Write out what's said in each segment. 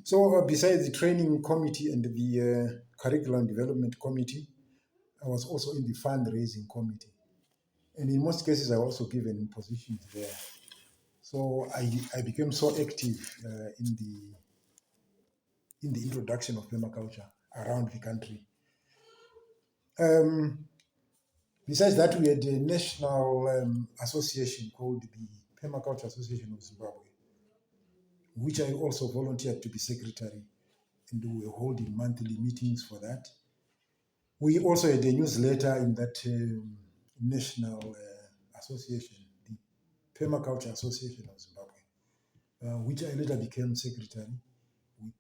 So besides the training committee and the curriculum development committee, I was also in the fundraising committee. And in most cases, I was also given positions there. So I became so active in the introduction of permaculture around the country. Besides that, we had a national association called the Permaculture Association of Zimbabwe, which I also volunteered to be secretary, and we were holding monthly meetings for that. We also had a newsletter in that national association, the Permaculture Association of Zimbabwe, which I later became secretary with,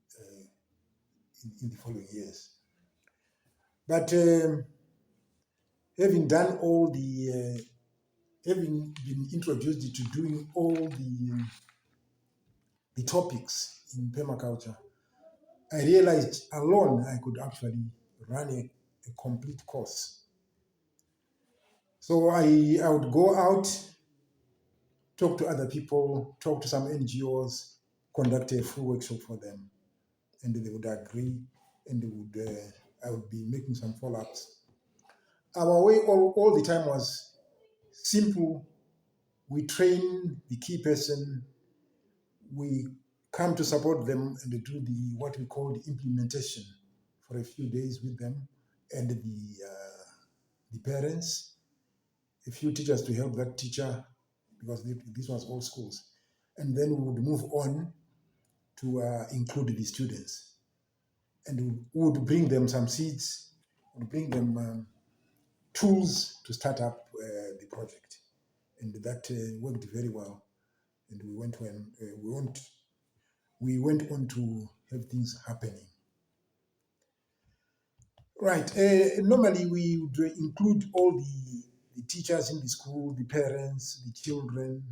in the following years. But having done all the, having been introduced to doing all the topics in permaculture, I realized alone I could actually run a complete course. So I would go out, talk to other people, talk to some NGOs, conduct a full workshop for them, and they would agree, and they would, I would be making some follow-ups. Our way all the time was simple. We train the key person, we come to support them and do what we call the implementation for a few days with them, and the parents, a few teachers to help that teacher, because this was all schools. And then we would move on to include the students. And we would bring them some seeds, would bring them tools to start up the project. And that worked very well. And we went on to have things happening. Right. Normally, we would include all the teachers in the school, the parents, the children,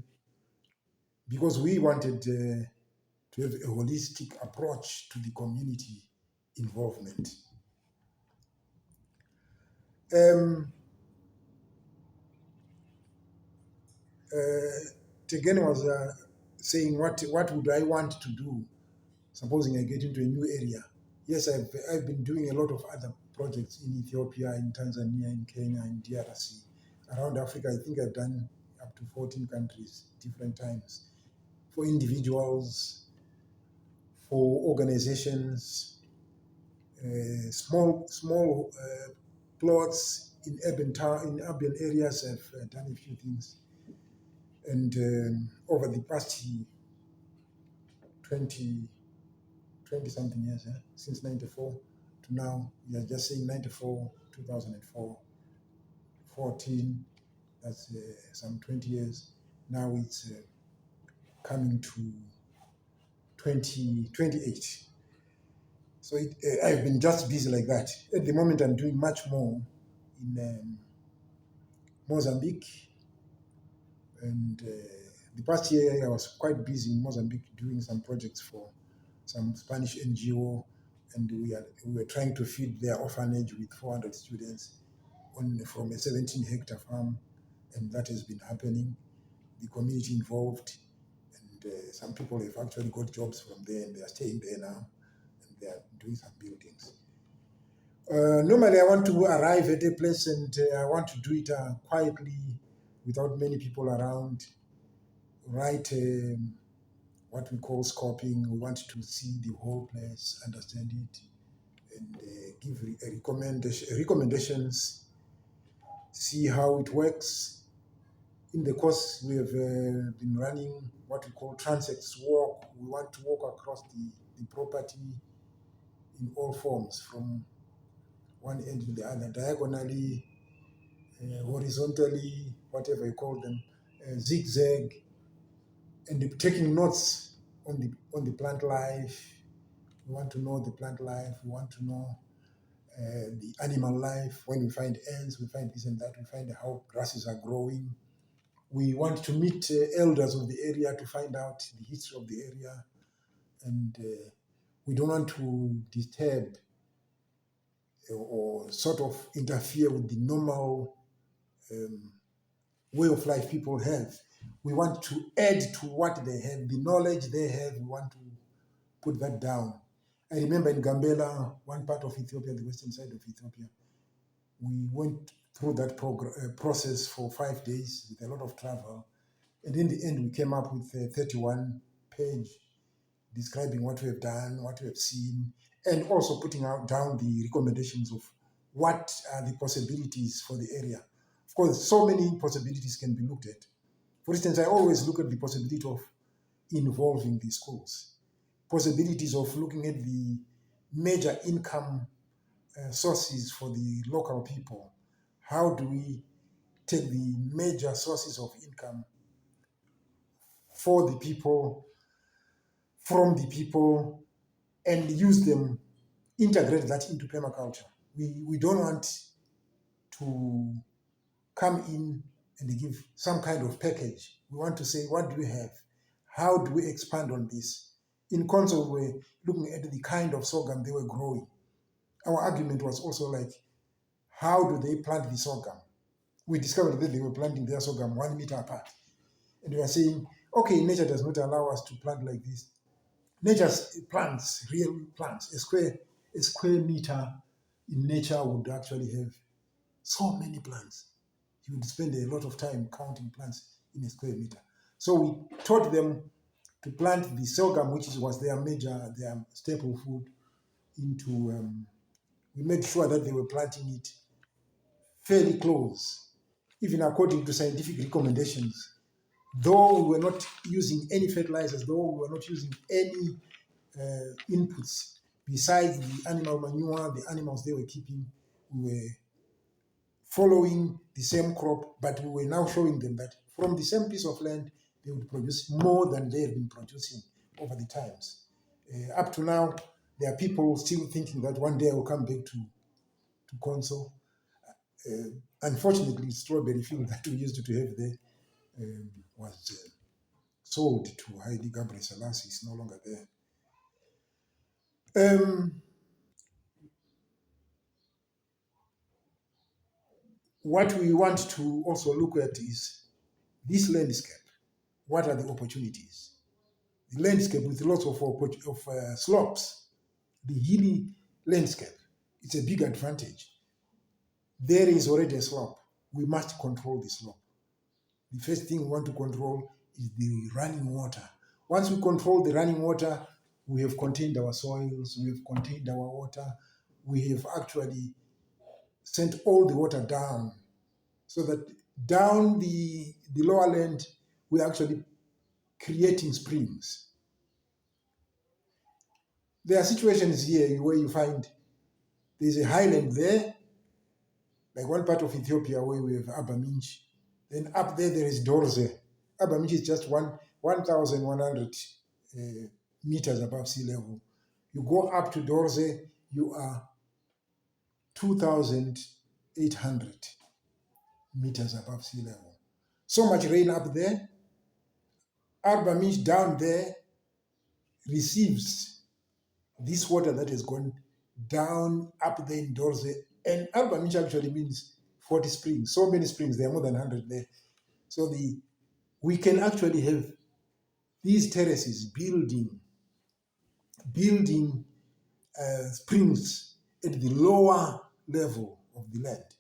because we wanted to have a holistic approach to the community involvement. Again, was saying, what would I want to do, supposing I get into a new area? Yes, I've been doing a lot of other projects in Ethiopia, in Tanzania, in Kenya, in DRC. Around Africa, I think I've done up to 14 countries, different times, for individuals, for organizations, small plots in urban areas. I've done a few things. And over the past 20 something years, since 94 to now, we are just saying 94, 2004, 14, that's some 20 years. Now it's coming to 28. So I've been just busy like that. At the moment, I'm doing much more in Mozambique. And the past year, I was quite busy in Mozambique doing some projects for some Spanish NGO, and we were trying to feed their orphanage with 400 students from a 17-hectare farm, and that has been happening. The community involved, and some people have actually got jobs from there, and they are staying there now, and they are doing some buildings. Normally, I want to arrive at a place and I want to do it quietly, without many people around. Write what we call scoping. We want to see the whole place, understand it, and give recommendations, see how it works. In the course, we have been running what we call transects walk. We want to walk across the property in all forms, from one end to the other, diagonally, horizontally, whatever you call them, zigzag, and taking notes on the plant life. We want to know the plant life. We want to know the animal life. When we find ants, we find this and that. We find how grasses are growing. We want to meet elders of the area to find out the history of the area. And we don't want to disturb or sort of interfere with the normal way of life people have. We want to add to what they have, the knowledge they have. We want to put that down I remember in Gambela, one part of Ethiopia, the western side of Ethiopia, we went through that process for 5 days with a lot of travel. And in the end, we came up with a 31 page describing what we have done, what we have seen, and also putting out down the recommendations of what are the possibilities for the area. Of course, so many possibilities can be looked at. For instance, I always look at the possibility of involving the schools, possibilities of looking at the major income sources for the local people. How do we take the major sources of income for the people, from the people, and use them, integrate that into permaculture? We don't want to come in and give some kind of package. We want to say, what do we have? How do we expand on this? In Conso, we're looking at the kind of sorghum they were growing. Our argument was also like, how do they plant the sorghum? We discovered that they were planting their sorghum 1 meter apart. And we are saying, okay, nature does not allow us to plant like this. Nature plants, real plants. A square meter in nature would actually have so many plants. You would spend a lot of time counting plants in a square meter. So we taught them to plant the sorghum, which was their staple food, into. We made sure that they were planting it fairly close, even according to scientific recommendations. Though we were not using any fertilizers, though we were not using any inputs besides the animal manure, the animals they were keeping, we were following the same crop, but we were now showing them that from the same piece of land, they would produce more than they have been producing over the times. Up to now, there are people still thinking that one day I will come back to Conso. Unfortunately, strawberry field that we used to have there was sold to Haile Gabriel Selassie. It's no longer there. What we want to also look at is this landscape. What are the opportunities? The landscape with lots of slopes, the hilly landscape, it's a big advantage. There is already a slope. We must control the slope. The first thing we want to control is the running water. Once we control the running water, we have contained our soils, we have contained our water, we have actually sent all the water down, so that down the lower land, we're actually creating springs. There are situations here where you find there's a highland there, like one part of Ethiopia where we have Abaminch. Then up there is Dorze. Abaminch is just 1,100 meters above sea level. You go up to Dorze, you are 2,800 meters above sea level. So much rain up there. Abaminch down there receives this water that has gone down up there in Dorze. And Abaminch actually means 40 springs. So many springs, there are more than 100 there. So we can actually have these terraces building springs at the lower level of the land.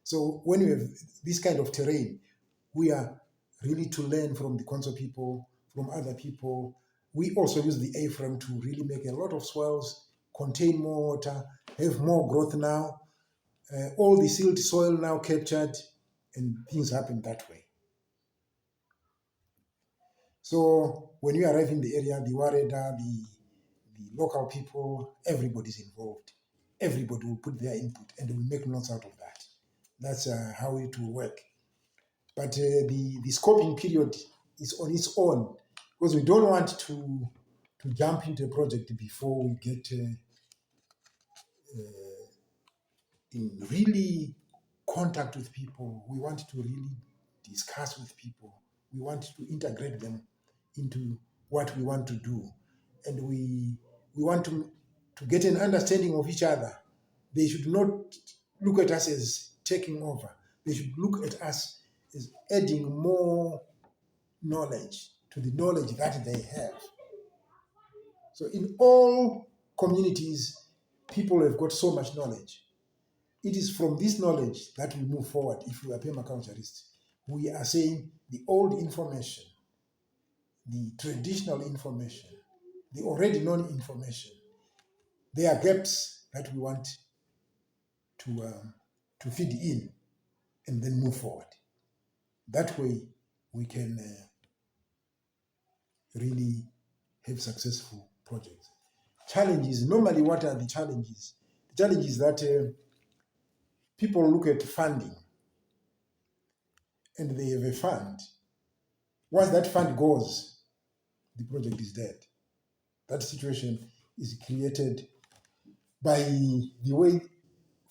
So when we have this kind of terrain, we are really to learn from the Konso people, from other people. We also use the A-frame to really make a lot of swells, contain more water, have more growth now. All the silt soil now captured, and things happen that way. So when you arrive in the area, the Wareda, the local people, everybody's involved. Everybody will put their input and will make notes out of that. That's how it will work. But the scoping period is on its own, because we don't want to jump into a project before we get in really contact with people. We want to really discuss with people. We want to integrate them into what we want to do. And we want to get an understanding of each other. They should not look at us as taking over. They should look at us as adding more knowledge to the knowledge that they have. So in all communities, people have got so much knowledge. It is from this knowledge that we move forward. If we are permaculturists, we are saying the old information, the traditional information, the already known information, there are gaps that we want to feed in and then move forward. That way, we can really have successful projects. Challenges, normally what are the challenges? The challenge is that people look at funding and they have a fund. Once that fund goes, the project is dead. That situation is created by the way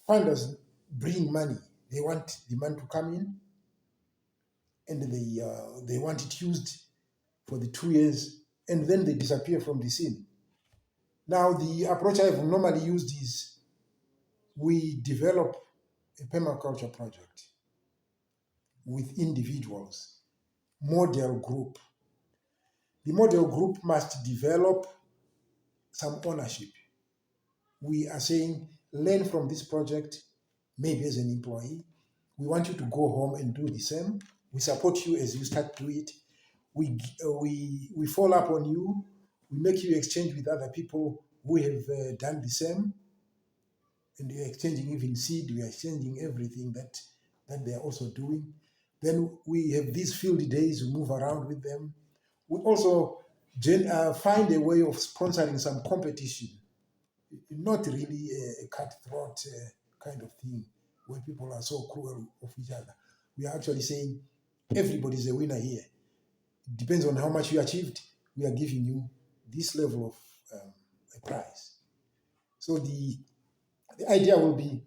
funders bring money. They want the money to come in and they want it used for the 2 years and then they disappear from the scene. Now, the approach I've normally used is we develop a permaculture project with individuals, model group. The model group must develop some ownership. We are saying, learn from this project, maybe as an employee. We want you to go home and do the same. We support you as you start to do it. We follow up on you. We make you exchange with other people who have done the same. And we are exchanging even seed, we are exchanging everything that they are also doing. Then we have these field days, we move around with them. We also find a way of sponsoring some competition, not really a cutthroat kind of thing where people are so cruel of each other. We are actually saying everybody's a winner here. It depends on how much you achieved. We are giving you this level of a prize. So the idea will be,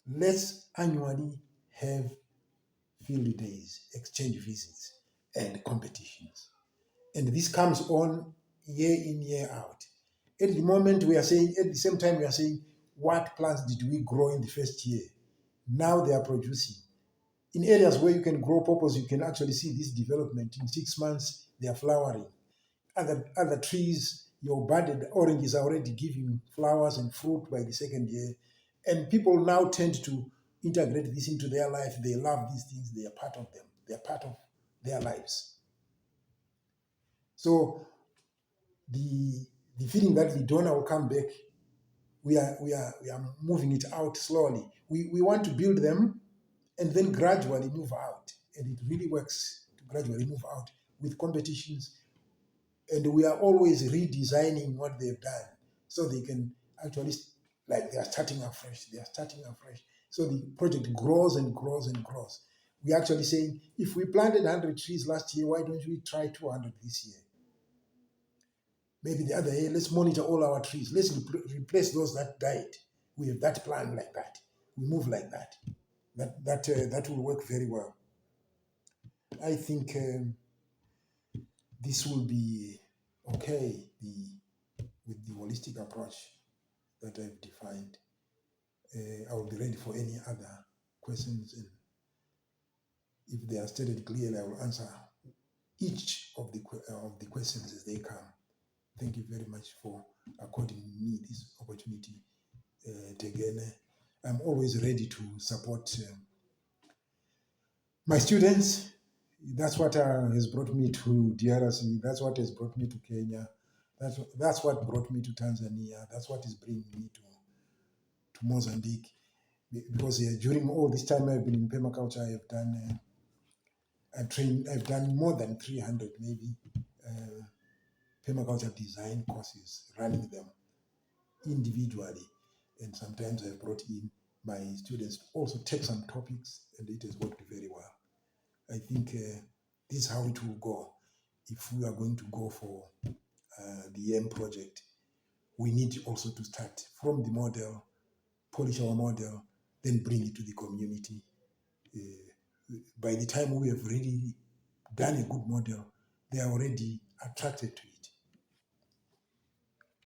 let's annually have field days, exchange visits, and competitions. And this comes on year in, year out. At the moment, we are saying, at the same time, we are saying, what plants did we grow in the first year? Now they are producing. In areas where you can grow purpose, you can actually see this development. In 6 months, they are flowering. Other trees, your budded oranges are already giving flowers and fruit by the second year. And people now tend to integrate this into their life. They love these things. They are part of them. They are part of their lives. So the feeling that the donor will come back, we are moving it out slowly. We want to build them and then gradually move out. And it really works to gradually move out with competitions. And we are always redesigning what they've done so they can actually, like, they are starting afresh. They are starting afresh. So the project grows and grows and grows. We're actually saying, if we planted 100 trees last year, why don't we try 200 this year? Maybe the other year, let's monitor all our trees. Let's replace those that died. We have that plan like that. We move like that. That will work very well. I think this will be okay with the holistic approach that I've defined. I will be ready for any other questions, and if they are stated clearly, I will answer each of the questions as they come. Thank you very much for according me this opportunity, Tegene. I'm always ready to support my students. That's what has brought me to DRC. That's what has brought me to Kenya. That's what brought me to Tanzania. That's what is bringing me to Mozambique. Because during all this time I've been in permaculture, I've done more than 300 maybe permaculture design courses, running them individually. And sometimes I've brought in my students to also take some topics, and it has worked very well. I think this is how it will go. If we are going to go for the M project, we need also to start from the model, polish our model, then bring it to the community. By the time we have really done a good model, they are already attracted to it.